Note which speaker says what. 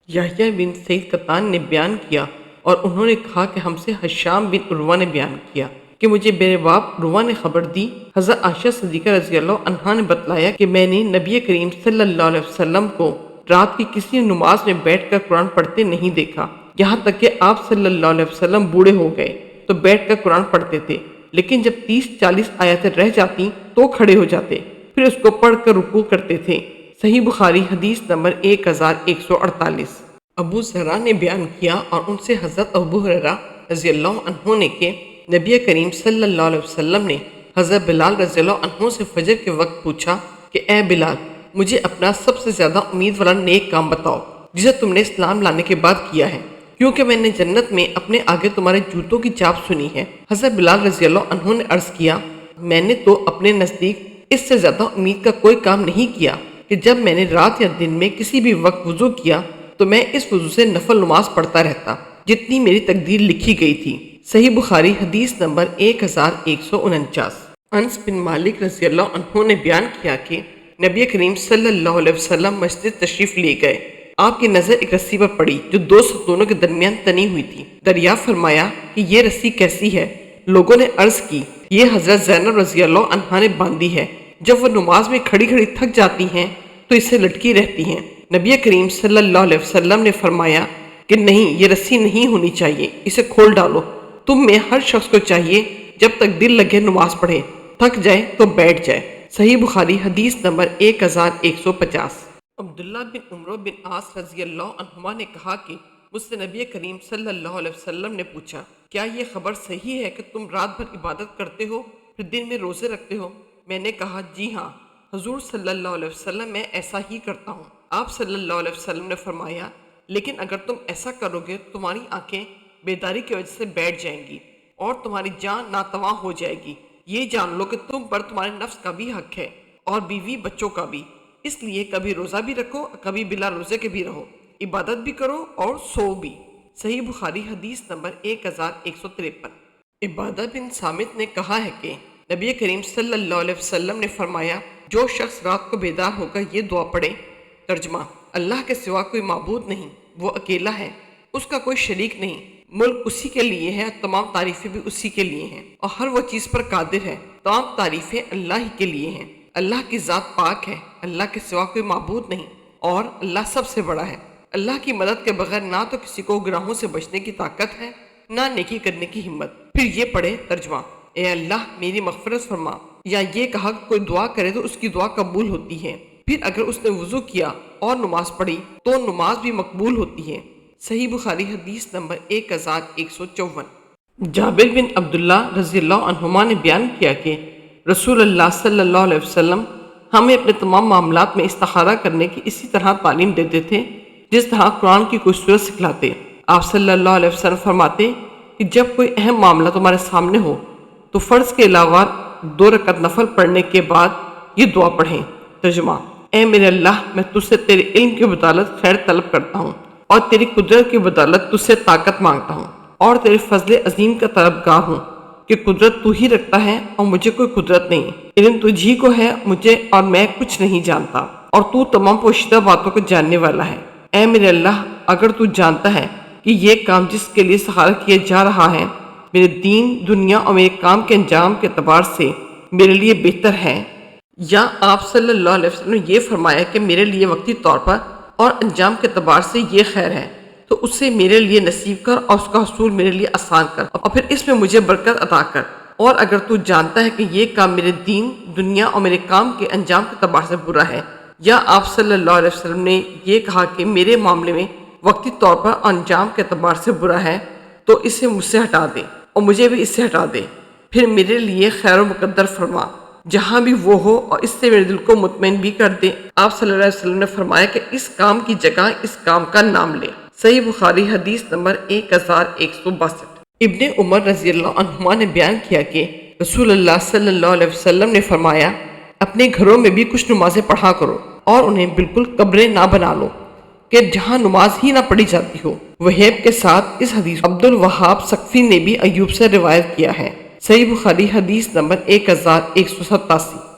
Speaker 1: یحییٰ بن سعید قطان نے بیان کیا اور انہوں نے کہا کہ ہم سے ہشام بن عروہ نے بیان کیا کہ مجھے میرے باپ عروہ نے خبر دی، حضرت عائشہ صدیقہ رضی اللہ عنہا نے بتلایا کہ میں نے نبی کریم صلی اللہ علیہ وسلم کو رات کی کسی نماز میں بیٹھ کر قرآن پڑھتے نہیں دیکھا، یہاں تک کہ آپ صلی اللہ علیہ وسلم بوڑھے ہو گئے تو بیٹھ کر قرآن پڑھتے تھے، لیکن جب 30-40 آیتیں رہ جاتی تو کھڑے ہو جاتے، پھر اس کو پڑھ کر رکوع کرتے تھے۔ صحیح بخاری حدیث نمبر 1148۔ ابو ذرا نے بیان کیا اور ان سے حضرت ابو ہریرہ رضی اللہ عنہ نے کہ نبی کریم صلی اللہ علیہ وسلم نے حضرت بلال رضی اللہ عنہ سے فجر کے وقت پوچھا کہ اے بلال، مجھے اپنا سب سے زیادہ امید والا نیک کام بتاؤ جسے تم نے اسلام لانے کے بعد کیا ہے، کیونکہ میں نے جنت میں اپنے آگے تمہارے جوتوں کی چاپ سنی ہے۔ حضرت بلال رضی اللہ عنہ نے عرض کیا، میں نے تو اپنے نزدیک اس سے زیادہ امید کا کوئی کام نہیں کیا کہ جب میں نے رات یا دن میں کسی بھی وقت وضو کیا تو میں اس وضو سے نفل نماز پڑھتا رہتا جتنی میری تقدیر لکھی گئی تھی۔ صحیح بخاری حدیث نمبر 1149۔ انس بن مالک رضی اللہ عنہ نے بیان کیا کہ نبی کریم صلی اللہ علیہ وسلم مسجد تشریف لے گئے، آپ کی نظر ایک رسی پر پڑی جو 2 ستونوں کے درمیان تنی ہوئی تھی۔ دریافت فرمایا کہ یہ رسی کیسی ہے؟ لوگوں نے عرض کی، یہ حضرت زینب رضی اللہ عنہا نے باندھی ہے، جب وہ نماز میں کھڑی کھڑی تھک جاتی ہیں تو اس سے لٹکی رہتی ہیں۔ نبی کریم صلی اللہ علیہ وسلم نے فرمایا کہ نہیں، یہ رسی نہیں ہونی چاہیے، اسے کھول ڈالو۔ تم میں ہر شخص کو چاہیے جب تک دل لگے نماز پڑھے، تھک جائے تو بیٹھ جائے۔ صحیح بخاری حدیث نمبر 1150۔ عبداللہ بن عمرو بن عاص رضی اللہ عنہما نے کہا کہ مجھ سے نبی کریم صلی اللہ علیہ وسلم نے پوچھا، کیا یہ خبر صحیح ہے کہ تم رات بھر عبادت کرتے ہو پھر دن میں روزے رکھتے ہو؟ میں نے کہا جی ہاں حضور صلی اللہ علیہ وسلم، میں ایسا ہی کرتا ہوں۔ آپ صلی اللہ علیہ وسلم نے فرمایا، لیکن اگر تم ایسا کرو گے تو تمہاری آنکھیں بیداری کی وجہ سے بیٹھ جائیں گی اور تمہاری جان ناتواں ہو جائے گی۔ یہ جان لو کہ تم پر تمہارے نفس کا بھی حق ہے اور بیوی بچوں کا بھی، اس لیے کبھی روزہ بھی رکھو، کبھی بلا روزے کے بھی رہو، عبادت بھی کرو اور سو بھی۔ صحیح بخاری حدیث نمبر 1153۔ عبادہ بن صامت نے کہا ہے کہ نبی کریم صلی اللہ علیہ وسلم نے فرمایا، جو شخص رات کو بیدار ہو کر یہ دعا پڑھے، ترجمہ، اللہ کے سوا کوئی معبود نہیں، وہ اکیلا ہے، اس کا کوئی شریک نہیں، ملک اسی کے لیے ہے، تمام تعریفیں بھی اسی کے لیے ہیں، اور ہر وہ چیز پر قادر ہے، تمام تعریفیں اللہ ہی کے لیے ہیں، اللہ کی ذات پاک ہے، اللہ کے سوا کوئی معبود نہیں، اور اللہ سب سے بڑا ہے۔ اللہ کی مدد کے بغیر نہ تو کسی کو گناہوں سے بچنے کی طاقت ہے، نہ نیکی کرنے کی ہمت۔ پھر یہ پڑھے، ترجمہ، اے اللہ میری مغفرت فرما، یا یہ کہا کہ کوئی دعا کرے تو اس کی دعا قبول ہوتی ہے، پھر اگر اس نے وضو کیا اور نماز پڑھی تو نماز بھی مقبول ہوتی ہے۔ صحیح بخاری حدیث نمبر 1154۔ جابر بن عبداللہ رضی اللہ عنہما نے بیان کیا کہ رسول اللہ صلی اللہ علیہ وسلم ہمیں اپنے تمام معاملات میں استخارہ کرنے کی اسی طرح تعلیم دیتے تھے جس طرح قرآن کی کوئی سورت سکھلاتے۔ آپ صلی اللہ علیہ وسلم فرماتے کہ جب کوئی اہم معاملہ تمہارے سامنے ہو تو فرض کے علاوہ 2 رکعت نفل پڑھنے کے بعد یہ دعا پڑھیں۔ ترجمہ، اے میرے اللہ، میں تجھ سے تیرے علم کی بدولت خیر طلب کرتا ہوں اور تیری قدرت کی بدولت تجھ سے طاقت مانگتا ہوں اور تیرے فضل عظیم کا طلبگار ہوں کہ قدرت تو ہی رکھتا ہے اور مجھے کوئی قدرت نہیں، علم تجھ ہی کو ہے، مجھے اور میں کچھ نہیں جانتا، اور تو تمام پوشیدہ باتوں کو جاننے والا ہے۔ اے میرے اللہ، اگر تو جانتا ہے کہ یہ کام جس کے لیے سخارہ کیا جا رہا ہے میرے دین، دنیا اور میرے کام کے انجام کے اعتبار سے میرے لیے بہتر ہے، یا آپ صلی اللہ علیہ وسلم نے یہ فرمایا کہ میرے لیے وقتی طور پر اور انجام کے اعتبار سے یہ خیر ہے، تو اسے میرے لیے نصیب کر اور اس کا حصول میرے لیے آسان کر اور پھر اس میں مجھے برکت عطا کر۔ اور اگر تو جانتا ہے کہ یہ کام میرے دین، دنیا اور میرے کام کے انجام کے اعتبار سے برا ہے، یا آپ صلی اللہ علیہ وسلم نے یہ کہا کہ میرے معاملے میں وقتی طور پر انجام کے اعتبار سے برا ہے، تو اسے مجھ سے ہٹا دے اور مجھے بھی اس سے ہٹا دے، پھر میرے لیے خیر و مقدر فرما جہاں بھی وہ ہو، اور اس سے میرے دل کو مطمئن بھی کر دے۔ آپ صلی اللہ علیہ وسلم نے فرمایا کہ اس کام کی جگہ اس کام کا نام لے۔ صحیح بخاری حدیث نمبر 1162۔ ابن عمر رضی اللہ عنہما نے بیان کیا کہ رسول اللہ صلی اللہ علیہ وسلم نے فرمایا، اپنے گھروں میں بھی کچھ نمازیں پڑھا کرو اور انہیں بالکل قبریں نہ بنا لو کہ جہاں نماز ہی نہ پڑھی جاتی ہو۔ وہیب کے ساتھ اس حدیث عبد الوہاب ثقفی نے بھی ایوب سے روایت کیا ہے۔ صحیح بخاری حدیث نمبر 1187۔